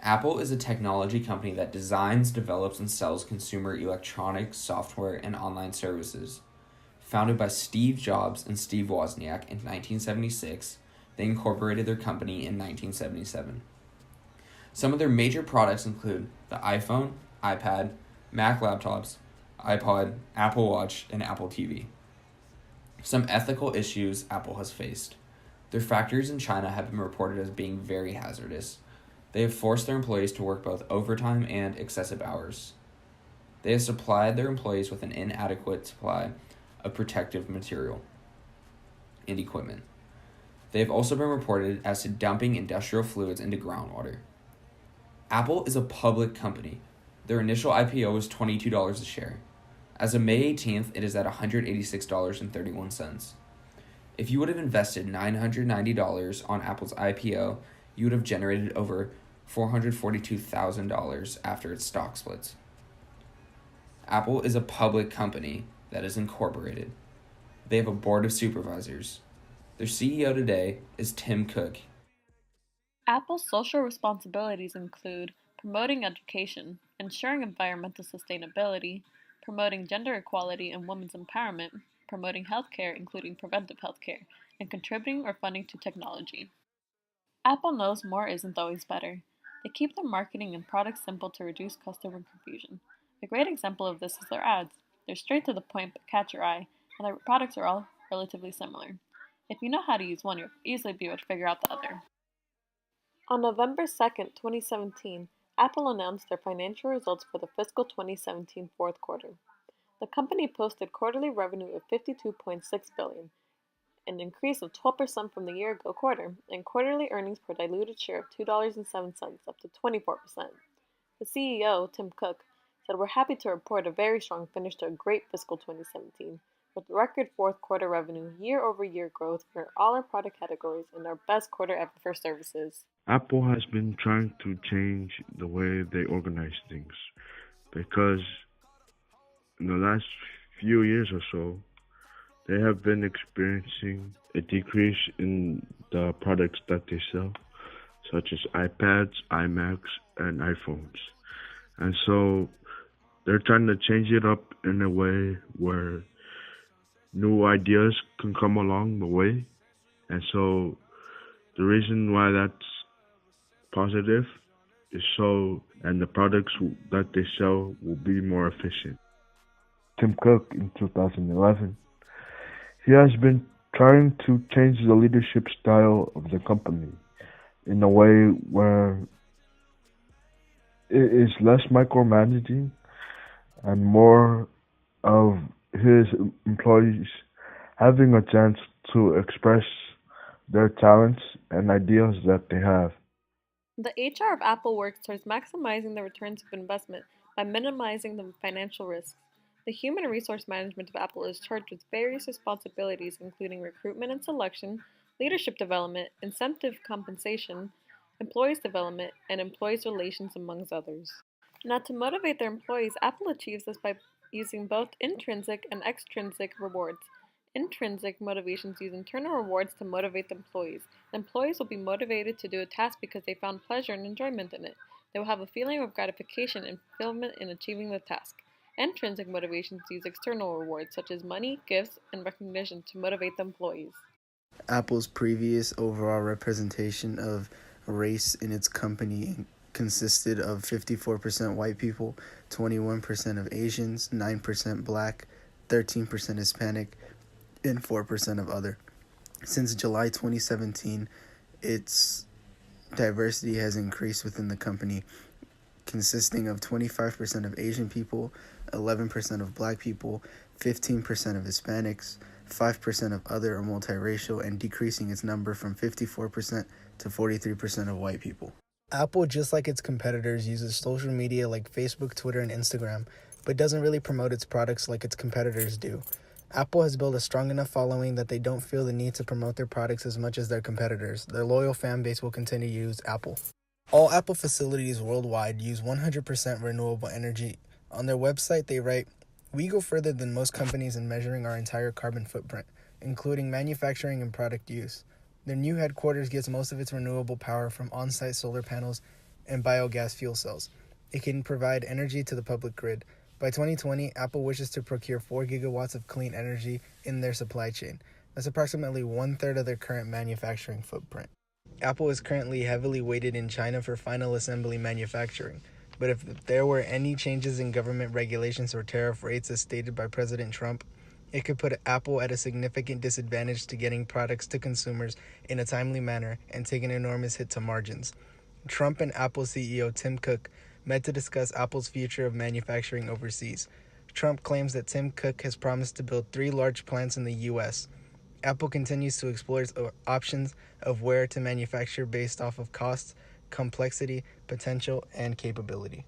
Apple is a technology company that designs, develops, and sells consumer electronics, software, and online services. Founded by Steve Jobs and Steve Wozniak in 1976, they incorporated their company in 1977. Some of their major products include the iPhone, iPad, Mac laptops, iPod, Apple Watch, and Apple TV. Some ethical issues Apple has faced. Their factories in China have been reported as being very hazardous. They have forced their employees to work both overtime and excessive hours. They have supplied their employees with an inadequate supply of protective material and equipment. They have also been reported as to dumping industrial fluids into groundwater. Apple is a public company. Their initial IPO was $22 a share. As of May 18th, it is at $186.31. If you would have invested $990 on Apple's IPO, you would have generated over $442,000 after its stock splits. Apple is a public company that is incorporated. They have a board of supervisors. Their CEO today is Tim Cook. Apple's social responsibilities include promoting education, ensuring environmental sustainability, promoting gender equality and women's empowerment, promoting healthcare, including preventive healthcare, and contributing or funding to technology. Apple knows more isn't always better. They keep their marketing and products simple to reduce customer confusion. A great example of this is their ads. They're straight to the point but catch your eye, and their products are all relatively similar. If you know how to use one, you'll easily be able to figure out the other. On November 2nd, 2017, Apple announced their financial results for the fiscal 2017 fourth quarter. The company posted quarterly revenue of $52.6 billion, an increase of 12% from the year-ago quarter, and quarterly earnings per diluted share of $2.07, up to 24%. The CEO, Tim Cook, said, "We're happy to report a very strong finish to a great fiscal 2017, with record fourth quarter revenue, year-over-year growth for all our product categories, and our best quarter ever for services." Apple has been trying to change the way they organize things because in the last few years or so, they have been experiencing a decrease in the products that they sell, such as iPads, iMacs, and iPhones. And so they're trying to change it up in a way where new ideas can come along the way. And so the reason why that's positive is and the products that they sell will be more efficient. Tim Cook in 2011, he has been trying to change the leadership style of the company in a way where it is less micromanaging and more of his employees having a chance to express their talents and ideas that they have. The HR of Apple works towards maximizing the returns of investment by minimizing the financial risks. The human resource management of Apple is charged with various responsibilities, including recruitment and selection, leadership development, incentive compensation, employees development, and employees relations, amongst others. Now, to motivate their employees, Apple achieves this by using both intrinsic and extrinsic rewards. Intrinsic motivations use internal rewards to motivate the employees. The employees will be motivated to do a task because they found pleasure and enjoyment in it. They will have a feeling of gratification and fulfillment in achieving the task. Intrinsic motivations use external rewards such as money, gifts, and recognition to motivate the employees. Apple's previous overall representation of race in its company consisted of 54% white people, 21% of Asians, 9% black, 13% Hispanic, and 4% of other. Since July 2017, its diversity has increased within the company, consisting of 25% of Asian people, 11% of black people, 15% of Hispanics, 5% of other or multiracial, and decreasing its number from 54% to 43% of white people. Apple, just like its competitors, uses social media like Facebook, Twitter, and Instagram, but doesn't really promote its products like its competitors do. Apple has built a strong enough following that they don't feel the need to promote their products as much as their competitors. Their loyal fan base will continue to use Apple. All Apple facilities worldwide use 100% renewable energy. On their website, they write, "We go further than most companies in measuring our entire carbon footprint, including manufacturing and product use." Their new headquarters gets most of its renewable power from on-site solar panels and biogas fuel cells. It can provide energy to the public grid. By 2020, Apple wishes to procure 4 gigawatts of clean energy in their supply chain. That's approximately 1/3 of their current manufacturing footprint. Apple is currently heavily weighted in China for final assembly manufacturing. But if there were any changes in government regulations or tariff rates as stated by President Trump, it could put Apple at a significant disadvantage to getting products to consumers in a timely manner and take an enormous hit to margins. Trump and Apple CEO Tim Cook met to discuss Apple's future of manufacturing overseas. Trump claims that Tim Cook has promised to build 3 large plants in the U.S. Apple continues to explore its options of where to manufacture based off of cost, complexity, potential, and capability.